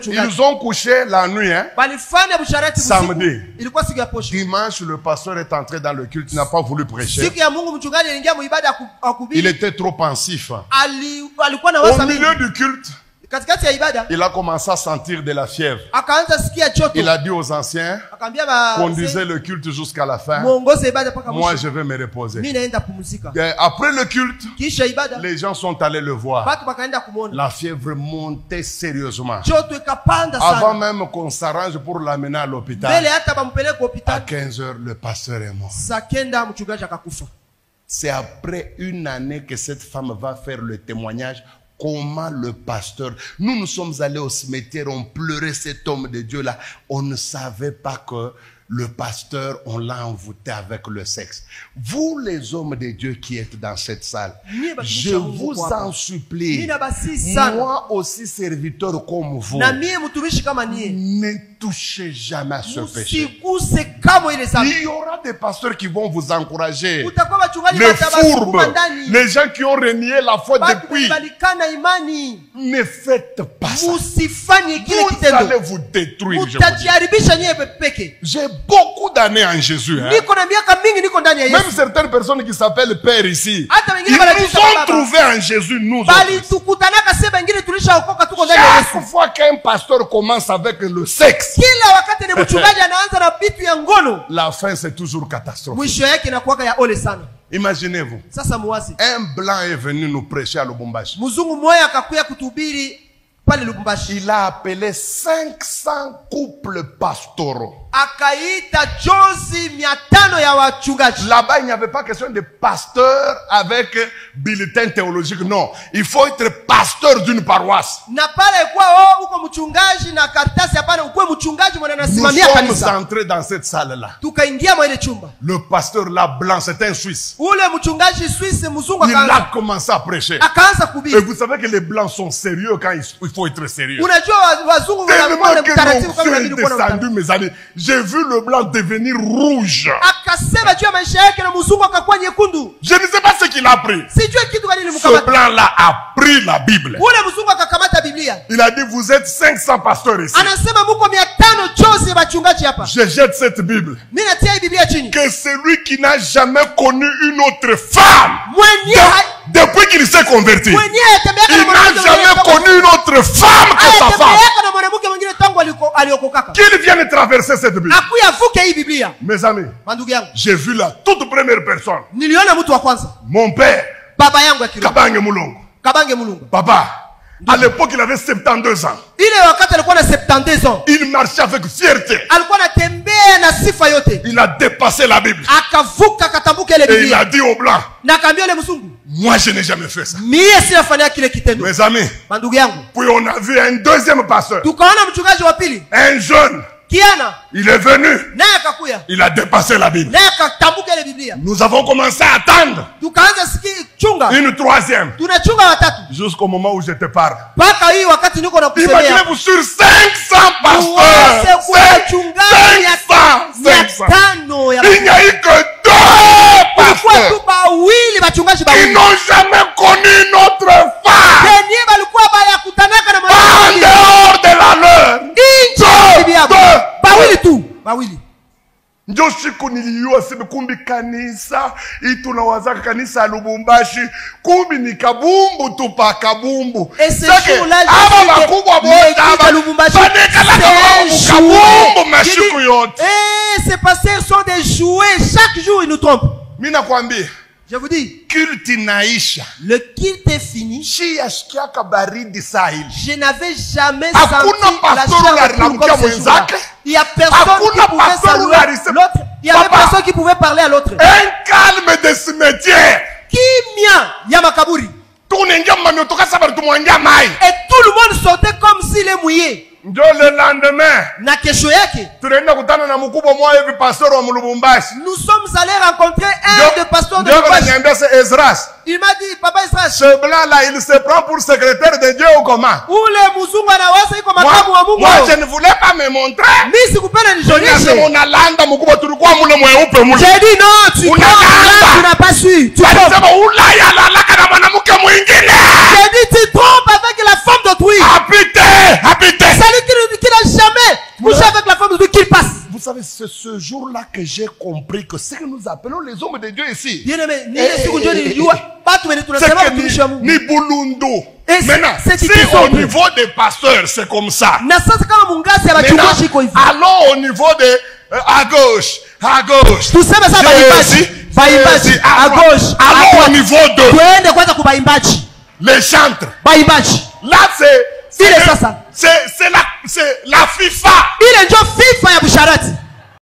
Ils ont couché la nuit, hein? Samedi. Dimanche, le pasteur est entré dans le culte, il n'a pas voulu prêcher. Il était trop pensif. Au milieu du culte, il a commencé à sentir de la fièvre. Il a dit aux anciens, conduisez le culte jusqu'à la fin. Moi, je vais me reposer. Après le culte, les gens sont allés le voir. La fièvre montait sérieusement. Avant même qu'on s'arrange pour l'amener à l'hôpital, à 15 h, le pasteur est mort. C'est après une année que cette femme va faire le témoignage. Comment le pasteur... Nous sommes allés au cimetière, on pleurait cet homme de Dieu-là. On ne savait pas que le pasteur, on l'a envoûté avec le sexe. Vous, les hommes de Dieu qui êtes dans cette salle, je vous en supplie, moi aussi serviteur comme vous, ne touchez jamais à ce péché. Il y aura des pasteurs qui vont vous encourager. Les fourbes, les gens qui ont renié la foi depuis. Ne faites pas ça. Vous allez vous détruire. J'ai beaucoup d'années en Jésus. Hein? Même certaines personnes qui s'appellent Père ici, ils nous ont trouvés en Jésus, nous autres. Chaque fois qu'un pasteur commence avec le sexe, la fin c'est toujours catastrophique. Imaginez-vous, un blanc est venu nous prêcher à Lubumbashi. Il a appelé 500 couples pastoraux. Là-bas, il n'y avait pas question de pasteur avec bulletin théologique. Non, il faut être pasteur d'une paroisse. Nous sommes entrés dans cette salle-là. Le pasteur là blanc, c'est un Suisse. Il a commencé à prêcher. Et vous savez que les blancs sont sérieux quand il faut être sérieux. Tellement que l'onction est descendue, mes amis. J'ai vu le blanc devenir rouge. Je ne sais pas ce qu'il a pris. Ce blanc-là a pris la Bible. Il a dit, vous êtes 500 pasteurs ici. Je jette cette Bible. Que celui qui n'a jamais connu une autre femme, depuis qu'il s'est converti, il n'a jamais connu une autre femme que sa femme. Qu'il vienne traverser cette Bible. Mes amis, j'ai vu la toute première personne. Mon père, Kabange Mulongo. Papa, à l'époque il avait 72 ans. Il marchait avec fierté. Il a dépassé la Bible. Et il a dit au blanc, moi je n'ai jamais fait ça. Mes amis, puis on a vu un deuxième pasteur, un jeune. Il est venu. Il a dépassé la Bible. Nous avons commencé à attendre une troisième. Jusqu'au moment où je te parle. Imaginez-vous sur 500 pasteurs. 500. Il n'y a eu que 2 pasteurs qui n'ont jamais connu notre femme. En dehors de la leur. Ndio siku niliyua sema kumbi kanisa itunawazaka kanisa ya Lubumbashi kumbi ni kabumbu tu pa kabumbu. Sake aba bakubwa bote aba banekalaka kabumbu mashiku yote. Ces pasteurs sont des jouets, chaque jour ils nous trompent. Mina kwambia, je vous dis, culte naisha. Le culte est fini. Je n'avais jamais senti la chaleur comme ce jour-là. Il n'y a personne qui pouvait saluer l'autre. Il y avait personne qui pouvait parler à l'autre. Un calme de cimetière. Kimia Yamakaburi. Et tout le monde sortait comme s'il est mouillé. Le lendemain, na kesho yake, nous sommes allés rencontrer un des pasteurs de Lubumbashi. Il m'a dit, Papa Esdras, ce blanc-là, il se prend pour secrétaire de Dieu ou comment? Moi, je ne voulais pas me montrer. J'ai dit non, tu n'as pas su. J'ai dit tu trompes avec la femme d'autrui. Habitez. savez, c'est ce jour-là que j'ai compris que ce que nous appelons les hommes de Dieu ici, Bien aimé, c'est que ni Bulundu. Maintenant, si au niveau des pasteurs, c'est comme ça. Maintenant, allons au niveau de à gauche. Jésus, à gauche. Allons au niveau de les chantres. Là, c'est la FIFA. ile ndio FIFA ya Busharati.